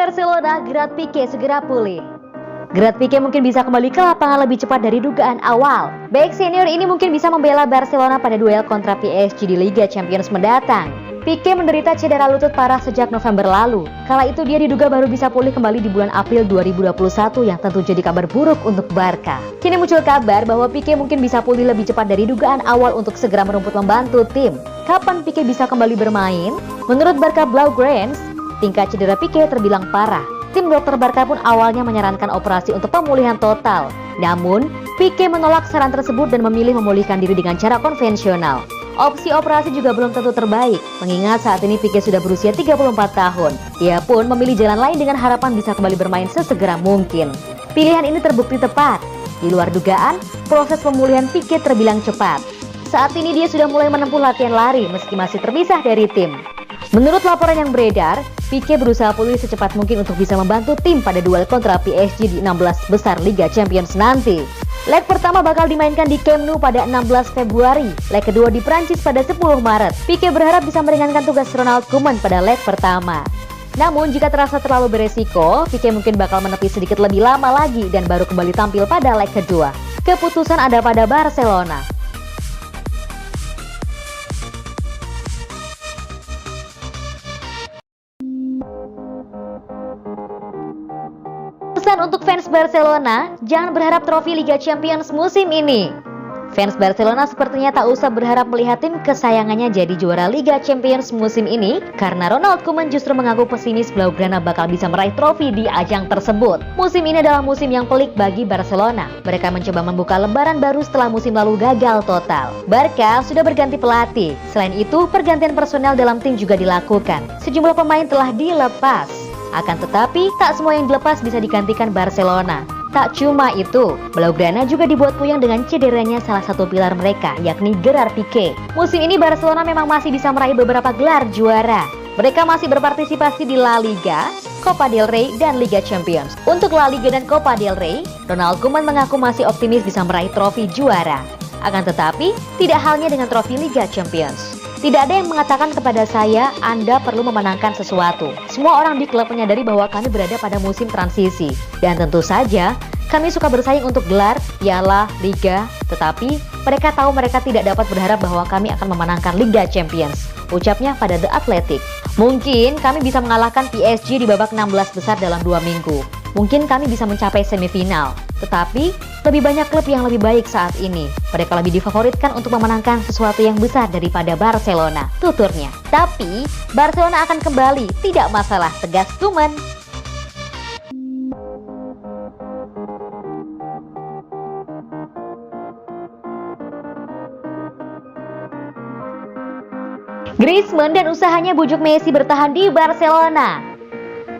Barcelona, Gerard Pique segera pulih. Gerard Pique mungkin bisa kembali ke lapangan lebih cepat dari dugaan awal. Back senior ini mungkin bisa membela Barcelona pada duel kontra PSG di Liga Champions mendatang. Pique menderita cedera lutut parah sejak November lalu. Kala itu dia diduga baru bisa pulih kembali di bulan April 2021 yang tentu jadi kabar buruk untuk Barca. Kini muncul kabar bahwa Pique mungkin bisa pulih lebih cepat dari dugaan awal untuk segera merumput membantu tim. Kapan Pique bisa kembali bermain? Menurut Barca Blaugrana, tingkat cedera Pique terbilang parah. Tim dokter Barca pun awalnya menyarankan operasi untuk pemulihan total. Namun, Pique menolak saran tersebut dan memilih memulihkan diri dengan cara konvensional. Opsi operasi juga belum tentu terbaik, mengingat saat ini Pique sudah berusia 34 tahun. Ia pun memilih jalan lain dengan harapan bisa kembali bermain sesegera mungkin. Pilihan ini terbukti tepat. Di luar dugaan, proses pemulihan Pique terbilang cepat. Saat ini dia sudah mulai menempuh latihan lari meski masih terpisah dari tim. Menurut laporan yang beredar, Pique berusaha pulih secepat mungkin untuk bisa membantu tim pada duel kontra PSG di 16 besar Liga Champions nanti. Leg pertama bakal dimainkan di Camp Nou pada 16 Februari, leg kedua di Prancis pada 10 Maret. Pique berharap bisa meringankan tugas Ronald Koeman pada leg pertama. Namun jika terasa terlalu beresiko, Pique mungkin bakal menepi sedikit lebih lama lagi dan baru kembali tampil pada leg kedua. Keputusan ada pada Barcelona. Pesan untuk fans Barcelona, jangan berharap trofi Liga Champions musim ini. Fans Barcelona sepertinya tak usah berharap melihat tim kesayangannya jadi juara Liga Champions musim ini, karena Ronald Koeman justru mengaku pesimis Blaugrana bakal bisa meraih trofi di ajang tersebut. Musim ini adalah musim yang pelik bagi Barcelona. Mereka mencoba membuka lembaran baru setelah musim lalu gagal total. Barca sudah berganti pelatih. Selain itu, pergantian personel dalam tim juga dilakukan. Sejumlah pemain telah dilepas. Akan tetapi, tak semua yang dilepas bisa digantikan Barcelona. Tak cuma itu, Blaugrana juga dibuat puyeng dengan cederanya salah satu pilar mereka, yakni Gerard Pique. Musim ini Barcelona memang masih bisa meraih beberapa gelar juara. Mereka masih berpartisipasi di La Liga, Copa del Rey, dan Liga Champions. Untuk La Liga dan Copa del Rey, Ronald Koeman mengaku masih optimis bisa meraih trofi juara. Akan tetapi, tidak halnya dengan trofi Liga Champions. Tidak ada yang mengatakan kepada saya, Anda perlu memenangkan sesuatu. Semua orang di klub menyadari bahwa kami berada pada musim transisi. Dan tentu saja, kami suka bersaing untuk gelar, piala, liga. Tetapi, mereka tahu mereka tidak dapat berharap bahwa kami akan memenangkan Liga Champions. Ucapnya pada The Athletic. Mungkin kami bisa mengalahkan PSG di babak 16 besar dalam 2 minggu. Mungkin kami bisa mencapai semifinal. Tetapi, lebih banyak klub yang lebih baik saat ini. Mereka lebih difavoritkan untuk memenangkan sesuatu yang besar daripada Barcelona, tuturnya. Tapi, Barcelona akan kembali, tidak masalah, tegas Koeman. Griezmann dan usahanya bujuk Messi bertahan di Barcelona.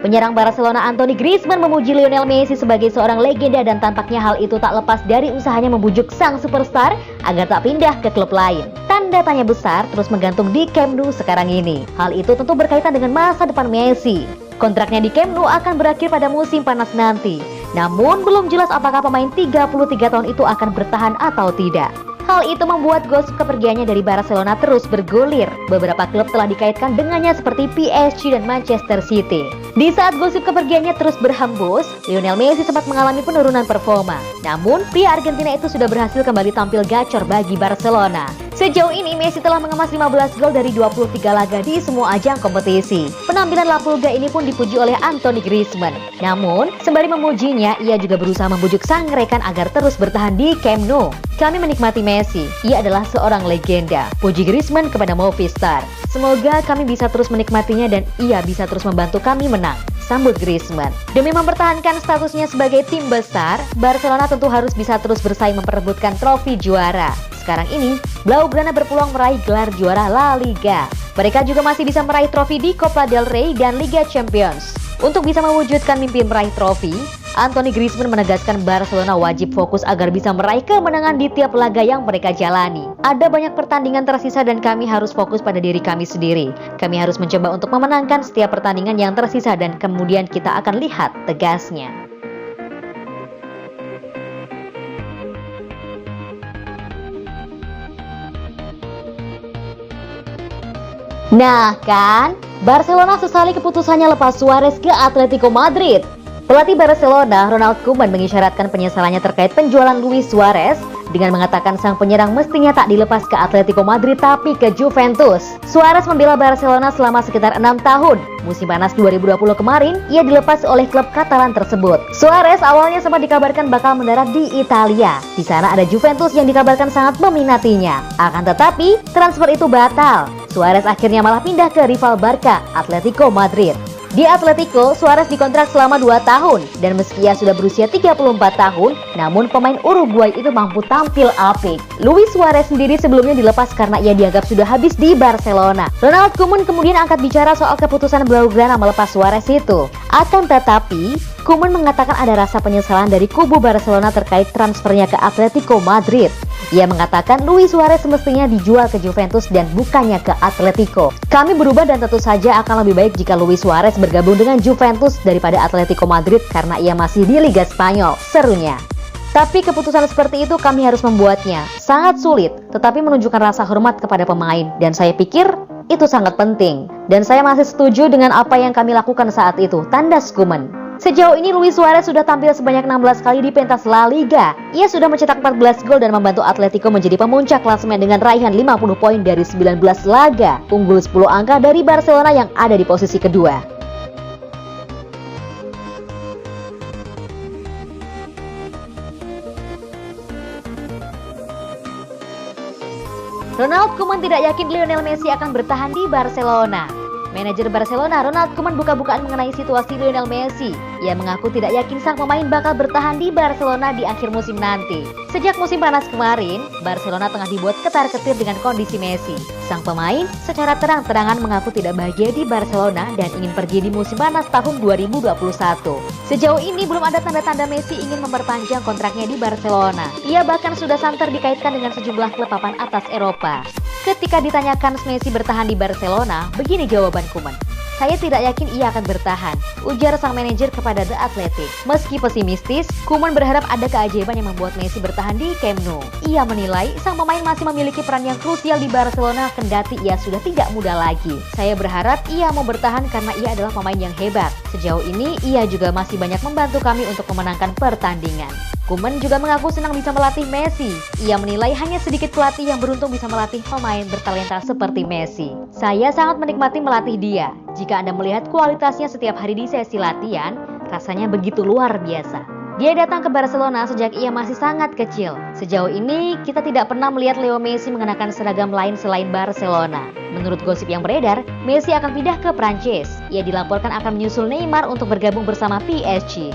Penyerang Barcelona Anthony Griezmann memuji Lionel Messi sebagai seorang legenda dan tampaknya hal itu tak lepas dari usahanya membujuk sang superstar agar tak pindah ke klub lain. Tanda tanya besar terus menggantung di Camp Nou sekarang ini. Hal itu tentu berkaitan dengan masa depan Messi. Kontraknya di Camp Nou akan berakhir pada musim panas nanti. Namun belum jelas apakah pemain 33 tahun itu akan bertahan atau tidak. Hal itu membuat gosip kepergiannya dari Barcelona terus bergulir. Beberapa klub telah dikaitkan dengannya seperti PSG dan Manchester City. Di saat gosip kepergiannya terus berhembus, Lionel Messi sempat mengalami penurunan performa. Namun, pria Argentina itu sudah berhasil kembali tampil gacor bagi Barcelona. Sejauh ini, Messi telah mengemas 15 gol dari 23 laga di semua ajang kompetisi. Penampilan La Pulga ini pun dipuji oleh Anthony Griezmann. Namun, sembari memujinya, ia juga berusaha membujuk sang rekan agar terus bertahan di Camp Nou. Kami menikmati Messi, ia adalah seorang legenda. Puji Griezmann kepada Movistar. Semoga kami bisa terus menikmatinya dan ia bisa terus membantu kami menang, sambut Griezmann. Demi mempertahankan statusnya sebagai tim besar, Barcelona tentu harus bisa terus bersaing memperebutkan trofi juara. Sekarang ini, Blaugrana berpeluang meraih gelar juara La Liga. Mereka juga masih bisa meraih trofi di Copa del Rey dan Liga Champions. Untuk bisa mewujudkan mimpi meraih trofi, Anthony Griezmann menegaskan Barcelona wajib fokus agar bisa meraih kemenangan di tiap laga yang mereka jalani. Ada banyak pertandingan tersisa dan kami harus fokus pada diri kami sendiri. Kami harus mencoba untuk memenangkan setiap pertandingan yang tersisa dan kemudian kita akan lihat, tegasnya. Nah kan, Barcelona sesali keputusannya lepas Suarez ke Atletico Madrid. Pelatih Barcelona, Ronald Koeman mengisyaratkan penyesalannya terkait penjualan Luis Suarez dengan mengatakan sang penyerang mestinya tak dilepas ke Atletico Madrid tapi ke Juventus. Suarez membela Barcelona selama sekitar 6 tahun. Musim panas 2020 kemarin, ia dilepas oleh klub Katalan tersebut. Suarez awalnya sempat dikabarkan bakal mendarat di Italia. Di sana ada Juventus yang dikabarkan sangat meminatinya. Akan tetapi, transfer itu batal. Suarez akhirnya malah pindah ke rival Barca, Atletico Madrid. Di Atletico, Suarez dikontrak selama 2 tahun dan meski ia sudah berusia 34 tahun, namun pemain Uruguay itu mampu tampil apik. Luis Suarez sendiri sebelumnya dilepas karena ia dianggap sudah habis di Barcelona. Ronald Koeman kemudian angkat bicara soal keputusan Blaugrana melepas Suarez itu. Akan tetapi, Koeman mengatakan ada rasa penyesalan dari kubu Barcelona terkait transfernya ke Atletico Madrid. Ia mengatakan Luis Suarez semestinya dijual ke Juventus dan bukannya ke Atletico. Kami berubah dan tentu saja akan lebih baik jika Luis Suarez bergabung dengan Juventus daripada Atletico Madrid karena ia masih di Liga Spanyol, serunya. Tapi keputusan seperti itu kami harus membuatnya. Sangat sulit, tetapi menunjukkan rasa hormat kepada pemain. Dan saya pikir itu sangat penting. Dan saya masih setuju dengan apa yang kami lakukan saat itu, tandas Koeman. Sejauh ini Luis Suarez sudah tampil sebanyak 16 kali di pentas La Liga. Ia sudah mencetak 14 gol dan membantu Atletico menjadi pemuncak klasemen dengan raihan 50 poin dari 19 laga. Unggul 10 angka dari Barcelona yang ada di posisi kedua. Ronald Koeman tidak yakin Lionel Messi akan bertahan di Barcelona. Manajer Barcelona, Ronald Koeman buka-bukaan mengenai situasi Lionel Messi. Ia mengaku tidak yakin sang pemain bakal bertahan di Barcelona di akhir musim nanti. Sejak musim panas kemarin, Barcelona tengah dibuat ketar-ketir dengan kondisi Messi. Sang pemain secara terang-terangan mengaku tidak bahagia di Barcelona dan ingin pergi di musim panas tahun 2021. Sejauh ini belum ada tanda-tanda Messi ingin memperpanjang kontraknya di Barcelona. Ia bahkan sudah santer dikaitkan dengan sejumlah klub papan atas Eropa. Ketika ditanyakan Messi bertahan di Barcelona, begini jawaban Koeman. Saya tidak yakin ia akan bertahan, ujar sang manajer kepada The Athletic. Meski pesimistis, Koeman berharap ada keajaiban yang membuat Messi bertahan di Camp Nou. Ia menilai sang pemain masih memiliki peran yang krusial di Barcelona kendati ia sudah tidak muda lagi. Saya berharap ia mau bertahan karena ia adalah pemain yang hebat. Sejauh ini, ia juga masih banyak membantu kami untuk memenangkan pertandingan. Koeman juga mengaku senang bisa melatih Messi. Ia menilai hanya sedikit pelatih yang beruntung bisa melatih pemain bertalenta seperti Messi. Saya sangat menikmati melatih dia. Jika Anda melihat kualitasnya setiap hari di sesi latihan, rasanya begitu luar biasa. Dia datang ke Barcelona sejak ia masih sangat kecil. Sejauh ini, kita tidak pernah melihat Leo Messi mengenakan seragam lain selain Barcelona. Menurut gosip yang beredar, Messi akan pindah ke Prancis. Ia dilaporkan akan menyusul Neymar untuk bergabung bersama PSG.